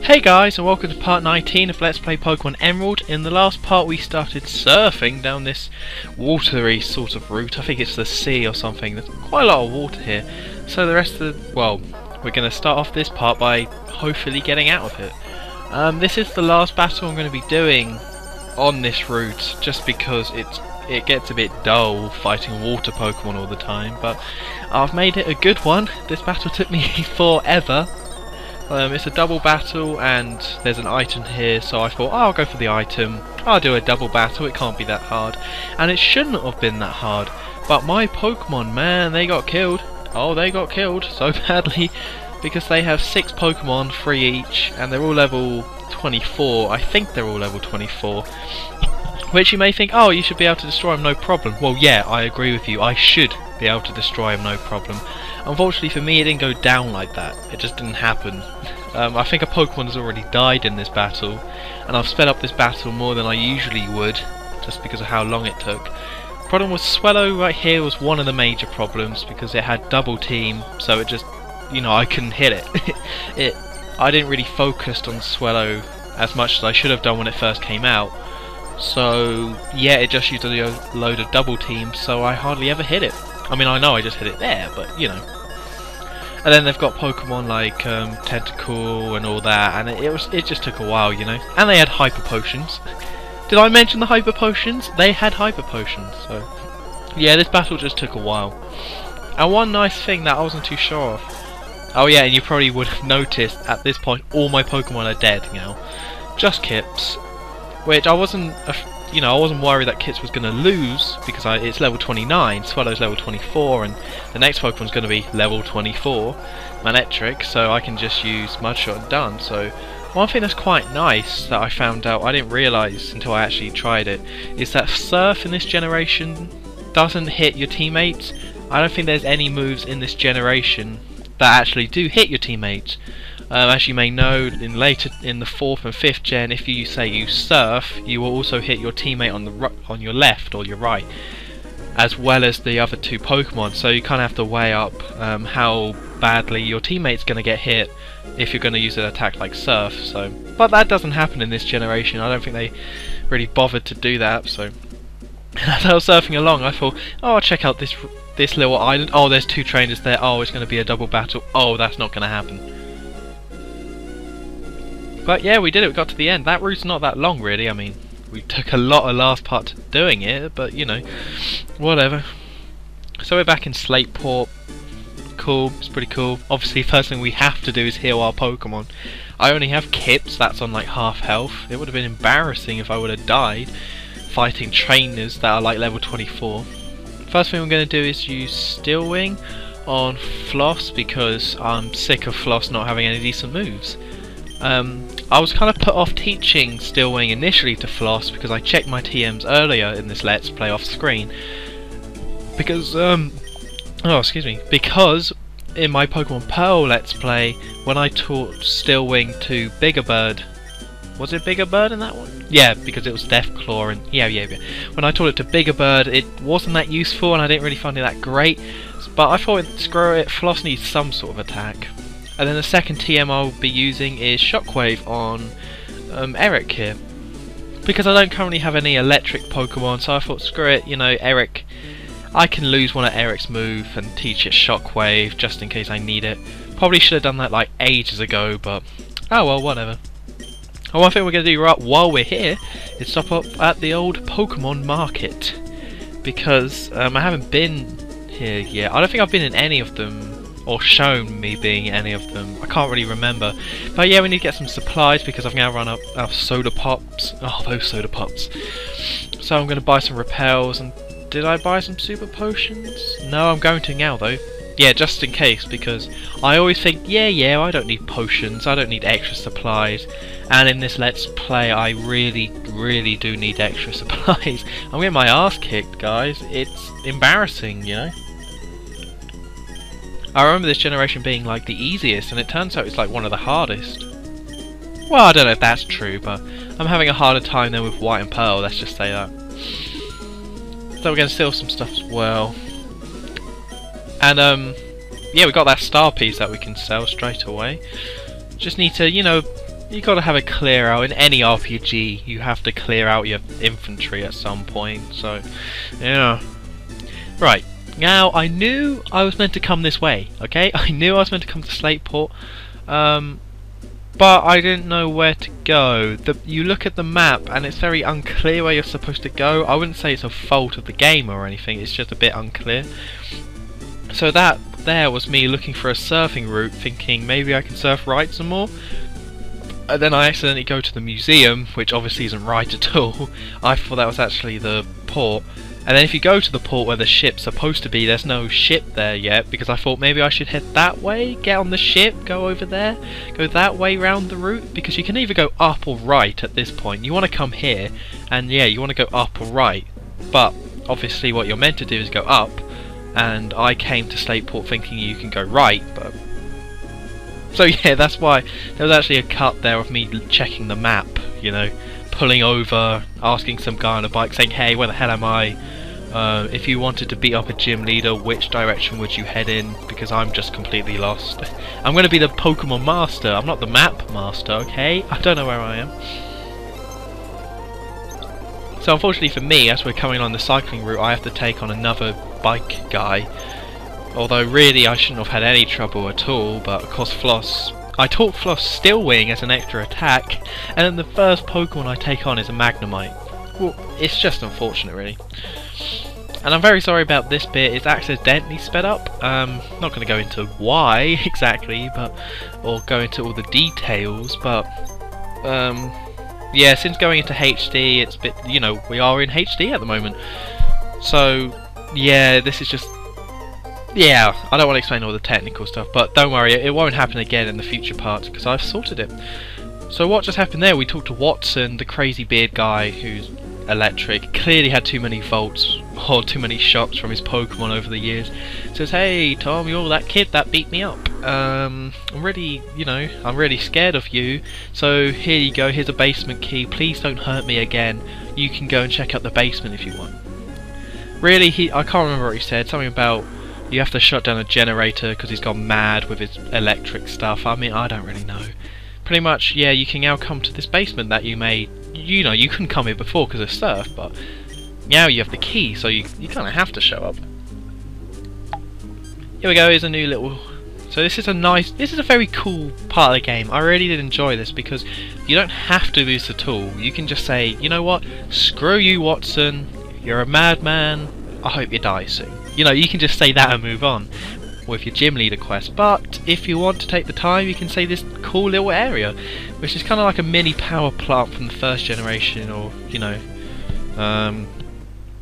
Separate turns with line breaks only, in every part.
Hey guys, and welcome to part 19 of Let's Play Pokemon Emerald. In the last part we started surfing down this watery sort of route. I think it's the sea or something. There's quite a lot of water here. So the rest of the... well, we're going to start off this part by hopefully getting out of it. This is the last battle I'm going to be doing on this route, just because it gets a bit dull fighting water Pokemon all the time. But I've made it a good one. This battle took me forever. It's a double battle and there's an item here, so I thought, oh, I'll go for the item, I'll do a double battle, it can't be that hard. And it shouldn't have been that hard, but my Pokemon, man, they got killed. Oh, they got killed so badly, because they have 6 Pokemon, 3 each, and they're all level 24, I think they're all level 24. Which you may think, oh, you should be able to destroy them, no problem. Well, yeah, I agree with you, I should be able to destroy them, no problem. Unfortunately for me, it didn't go down like that. It just didn't happen. I think a Pokemon has already died in this battle, and I've sped up this battle more than I usually would, just because of how long it took. Problem with Swellow right here was one of the major problems, because it had double team, so it just, you know, I couldn't hit it. I didn't really focus on Swellow as much as I should have done when it first came out. So yeah, it just used a load of double teams, so I hardly ever hit it. I mean, I know I just hit it there, but you know. And then they've got Pokemon like Tentacle and all that, and it just took a while, you know. And they had Hyper Potions. Did I mention the Hyper Potions? They had Hyper Potions, so yeah, this battle just took a while. And one nice thing that I wasn't too sure of. Oh yeah, and you probably would have noticed at this point all my Pokemon are dead now. Just Kips, which I wasn't worried that Kits was going to lose, because it's level 29, Swellow's level 24, and the next Pokemon's going to be level 24, Manectric, so I can just use Mudshot and done. So one thing that's quite nice that I found out, I didn't realise until I actually tried it, is that Surf in this generation doesn't hit your teammates. I don't think there's any moves in this generation that actually do hit your teammates. As you may know, in the 4th and 5th gen, if you say you Surf, you will also hit your teammate on your left or your right, as well as the other 2 Pokemon. So you kind of have to weigh up how badly your teammate's going to get hit if you're going to use an attack like Surf. So, but that doesn't happen in this generation. I don't think they really bothered to do that. So as I was surfing along, I thought, oh, I'll check out this little island. Oh, there's 2 trainers there. Oh, it's going to be a double battle. Oh, that's not going to happen. But yeah, we did it, we got to the end. That route's not that long really, I mean, we took a lot of last part to doing it, but you know, whatever. So we're back in Slateport. Cool, it's pretty cool. Obviously, first thing we have to do is heal our Pokemon. I only have Kips, that's on like half health. It would have been embarrassing if I would have died fighting trainers that are like level 24. First thing we're going to do is use Steel Wing on Floss, because I'm sick of Floss not having any decent moves. I was kind of put off teaching Steel Wing initially to Floss, because I checked my TMs earlier in this Let's Play off screen. Because, because in my Pokemon Pearl Let's Play, when I taught Steel Wing to Bigger Bird, was it Bigger Bird in that one? Yeah, because it was Deathclaw, and yeah. When I taught it to Bigger Bird, it wasn't that useful, and I didn't really find it that great. But I thought, screw it, Floss needs some sort of attack. And then the second TM I'll be using is Shockwave on Eric here, because I don't currently have any electric Pokemon, so I thought, screw it, you know, Eric, I can lose one of Eric's moves and teach it Shockwave just in case I need it. Probably should have done that like ages ago, but oh well, whatever. And one thing we're going to do right while we're here is stop up at the old Pokemon Market, because I haven't been here yet. I don't think I've been in any of them, or shown me being any of them. I can't really remember. But yeah, we need to get some supplies, because I've now run out of soda pops. Oh, those soda pops. So I'm going to buy some repels, and did I buy some super potions? No, I'm going to now though. Yeah, just in case, because I always think, yeah, I don't need potions, I don't need extra supplies. And in this Let's Play, I really do need extra supplies. I'm getting my ass kicked, guys. It's embarrassing, you know. I remember this generation being like the easiest, and it turns out it's like one of the hardest. Well, I don't know if that's true, but I'm having a harder time than with White and Pearl, let's just say that. So we're going to steal some stuff as well. And yeah, we got that star piece that we can sell straight away. Just need to, you know, You gotta have a clear out. In any RPG, you have to clear out your infantry at some point, so, yeah. Right, now I knew I was meant to come this way, okay? I knew I was meant to come to Slateport, but I didn't know where to go. You look at the map and it's very unclear where you're supposed to go. I wouldn't say it's a fault of the game or anything, it's just a bit unclear. So that there was me looking for a surfing route, thinking maybe I can surf right some more. And then I accidentally go to the museum, which obviously isn't right at all. I thought that was actually the port. And then if you go to the port where the ship's supposed to be, there's no ship there yet, because I thought maybe I should head that way, get on the ship, go over there, go that way round the route, because you can either go up or right at this point. You want to come here, and yeah, you want to go up or right, but obviously what you're meant to do is go up, and I came to Slateport thinking you can go right, but... So yeah, that's why there was actually a cut there of me checking the map, you know, pulling over, asking some guy on a bike, saying, hey, where the hell am I? If you wanted to beat up a gym leader, which direction would you head in? Because I'm just completely lost. I'm going to be the Pokemon master, I'm not the map master, okay? I don't know where I am. So unfortunately for me, as we're coming on the cycling route, I have to take on another bike guy. Although really I shouldn't have had any trouble at all, but of course Floss... I taught Floss Steel Wing as an extra attack, and then the first Pokemon I take on is a Magnemite. Well, it's just unfortunate really. And I'm very sorry about this bit, it's accidentally sped up. Not going to go into why exactly, but or go into all the details, but yeah, since going into HD, it's a bit, you know, we are in HD at the moment. So yeah, this is just, yeah, I don't want to explain all the technical stuff, but don't worry, it won't happen again in the future parts because I've sorted it. So what just happened there? We talked to Wattson, the crazy beard guy who's electric, clearly had too many volts or too many shocks from his Pokemon over the years. Says, hey Tom, you're that kid that beat me up. I'm really, you know, I'm really scared of you. So here you go, here's a basement key. Please don't hurt me again. You can go and check out the basement if you want. Really, I can't remember what he said. Something about you have to shut down a generator because he's gone mad with his electric stuff. I mean, I don't really know. Pretty much, yeah, you can now come to this basement that you made. You know, you couldn't come here before because of surf, but now you have the key, so you kind of have to show up. Here we go, here's a new little... So this is a very cool part of the game. I really did enjoy this because you don't have to do this at all. You can just say, you know what, screw you Wattson, you're a madman, I hope you die soon. You know, you can just say that and move on with your gym leader quest. But if you want to take the time, you can say this cool little area, which is kind of like a mini power plant from the first generation, or you know,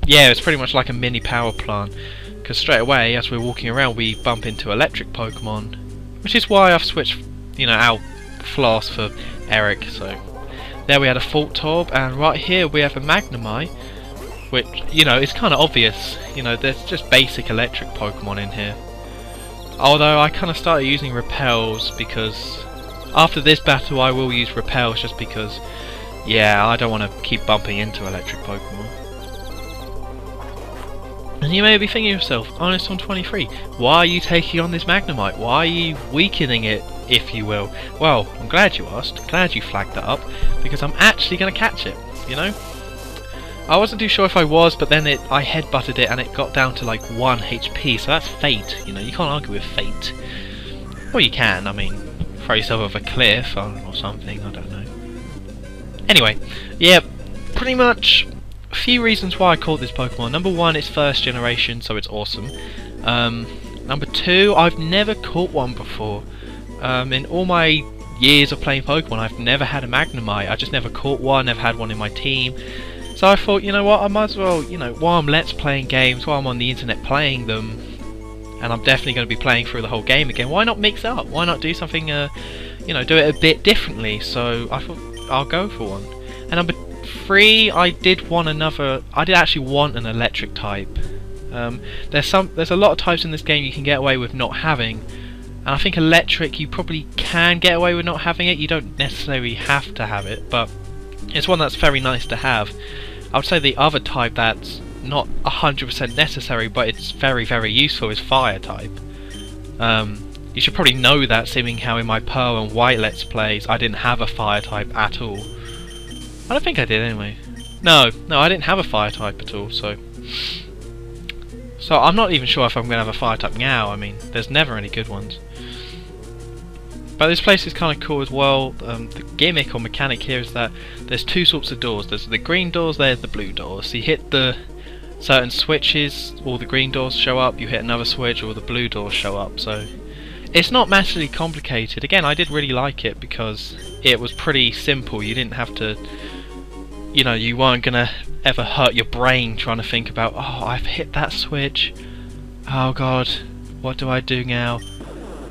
yeah, it's pretty much like a mini power plant. Because straight away, as we're walking around, we bump into electric Pokemon, which is why I've switched, you know, out Floss for Eric. So there we had a Voltorb, and right here we have a Magnemite, which, you know, it's kind of obvious. You know, there's just basic electric Pokemon in here. Although I kind of started using repels because after this battle I will use repels just because, yeah, I don't want to keep bumping into electric Pokemon. And you may be thinking to yourself, Honest on 23, why are you taking on this Magnemite? Why are you weakening it, if you will? Well, I'm glad you asked, glad you flagged that up, because I'm actually going to catch it, you know? I wasn't too sure if I was, but then I headbutted it and it got down to like 1 HP, so that's fate, you know, you can't argue with fate. Well, you can, I mean, throw yourself off a cliff or something, I don't know. Anyway, yeah, pretty much a few reasons why I caught this Pokemon. Number one, it's first generation, so it's awesome. Number two, I've never caught one before. In all my years of playing Pokemon, I've never had a Magnemite. I just never caught one, never had one in my team. So I thought, you know what, I might as well, you know, while I'm Let's Playing games, while I'm on the internet playing them, and I'm definitely going to be playing through the whole game again, why not mix it up? Why not do something, you know, do it a bit differently? So I thought, I'll go for one. And number three, I did actually want an electric type. There's a lot of types in this game you can get away with not having, and I think electric you probably can get away with not having it. You don't necessarily have to have it, but it's one that's very nice to have. I would say the other type that's not 100% necessary, but it's very, very useful, is fire type. You should probably know that, seeing how in my Pearl and White Let's Plays I didn't have a fire type at all. I don't think I did anyway. No, I didn't have a fire type at all, so I'm not even sure if I'm going to have a fire type now. I mean, there's never any good ones. But this place is kind of cool as well. The gimmick or mechanic here is that there's two sorts of doors. There's the green doors, there's the blue doors. So you hit the certain switches, all the green doors show up. You hit another switch, all the blue doors show up. So it's not massively complicated. Again, I did really like it because it was pretty simple. You didn't have to, you know, you weren't gonna ever hurt your brain trying to think about, oh, I've hit that switch. Oh god, what do I do now?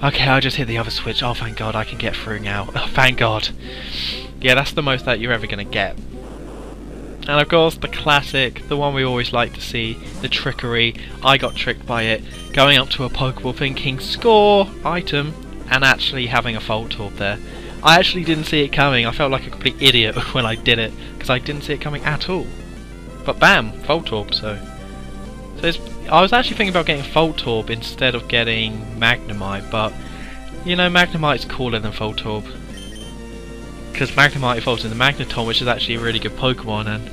Okay, I'll just hit the other switch. Oh, thank god, I can get through now. Oh, thank god. Yeah, that's the most that you're ever gonna get. And of course, the classic, the one we always like to see, the trickery. I got tricked by it, going up to a Pokeball thinking, score, item, and actually having a Fault Orb there. I actually didn't see it coming. I felt like a complete idiot when I did it, because I didn't see it coming at all. But bam, Fault Orb, so I was actually thinking about getting Fault Orb instead of getting Magnemite, but, you know, Magnemite's cooler than Fault Orb. Because Magnemite evolves into Magneton, which is actually a really good Pokemon, and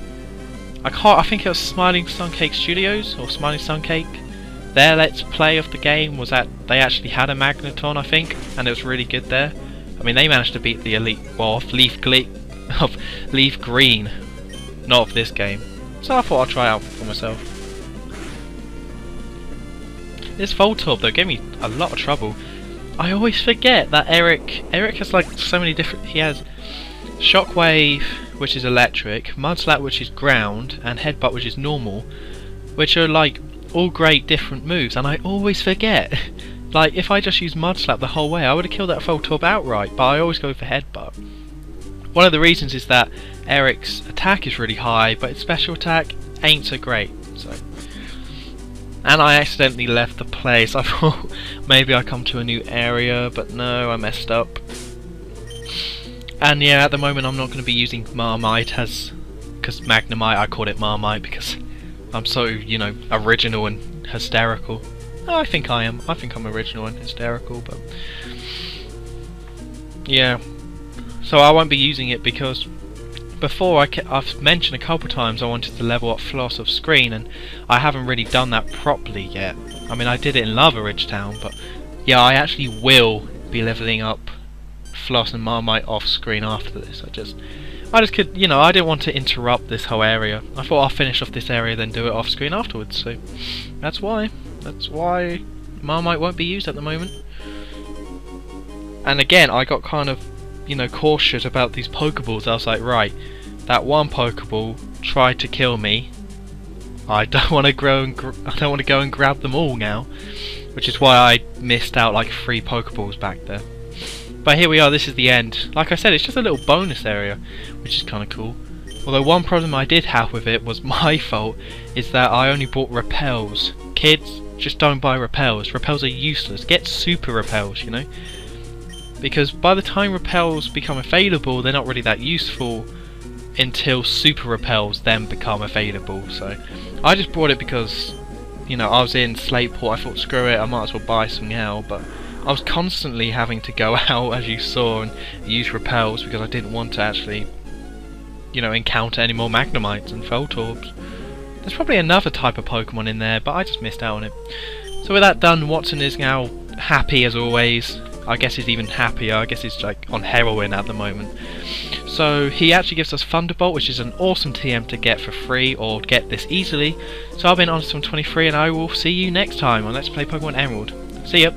I think it was Smiling Suncake Studios, or Smiling Suncake. Their Let's Play of the game was that they actually had a Magneton, I think, and it was really good there. I mean, they managed to beat the Elite, well, of Leaf Green, not of this game. So I thought I'd try it out for myself. This Voltorb though gave me a lot of trouble. I always forget that Eric has like so many different, he has Shockwave, which is electric, Mudslap, which is ground, and Headbutt, which is normal, which are like all great different moves, and I always forget. Like, if I just used Mudslap the whole way, I would have killed that Voltorb outright, but I always go for Headbutt. One of the reasons is that Eric's attack is really high, but its special attack ain't so great. So, and I accidentally left the place. I thought maybe I come to a new area, but no, I messed up. And yeah, at the moment I'm not going to be using Marmite because Magnemite, I called it Marmite because I'm so, you know, original and hysterical. I think I am. I think I'm original and hysterical, but yeah. So I won't be using it because before I've mentioned a couple times I wanted to level up Floss off screen, and I haven't really done that properly yet. I mean, I did it in Lava Ridge Town, but yeah, I actually will be leveling up Floss and Marmite off screen after this. I just could, you know, I didn't want to interrupt this whole area. I thought I'll finish off this area then do it off screen afterwards, so that's why Marmite won't be used at the moment. And again, I got kind of, you know, cautious about these Pokeballs. I was like, right, that one Pokeball tried to kill me. I don't want to go and grab them all now, which is why I missed out like 3 Pokeballs back there. But here we are, this is the end. Like I said, it's just a little bonus area, which is kind of cool. Although one problem I did have with it was my fault, is that I only bought repels. Kids, just don't buy repels. Repels are useless. Get super repels, you know? Because by the time repels become available, they're not really that useful until super repels then become available. So I just bought it because, you know, I was in Slateport. I thought, screw it, I might as well buy some now. But I was constantly having to go out, as you saw, and use repels because I didn't want to actually, you know, encounter any more Magnemites and Voltorbs. There's probably another type of Pokemon in there, but I just missed out on it. So with that done, Wattson is now happy as always. I guess he's even happier. I guess he's like on heroin at the moment. So he actually gives us Thunderbolt, which is an awesome TM to get for free or get this easily. So I've been Wattson23, and I will see you next time on Let's Play Pokemon Emerald. See ya!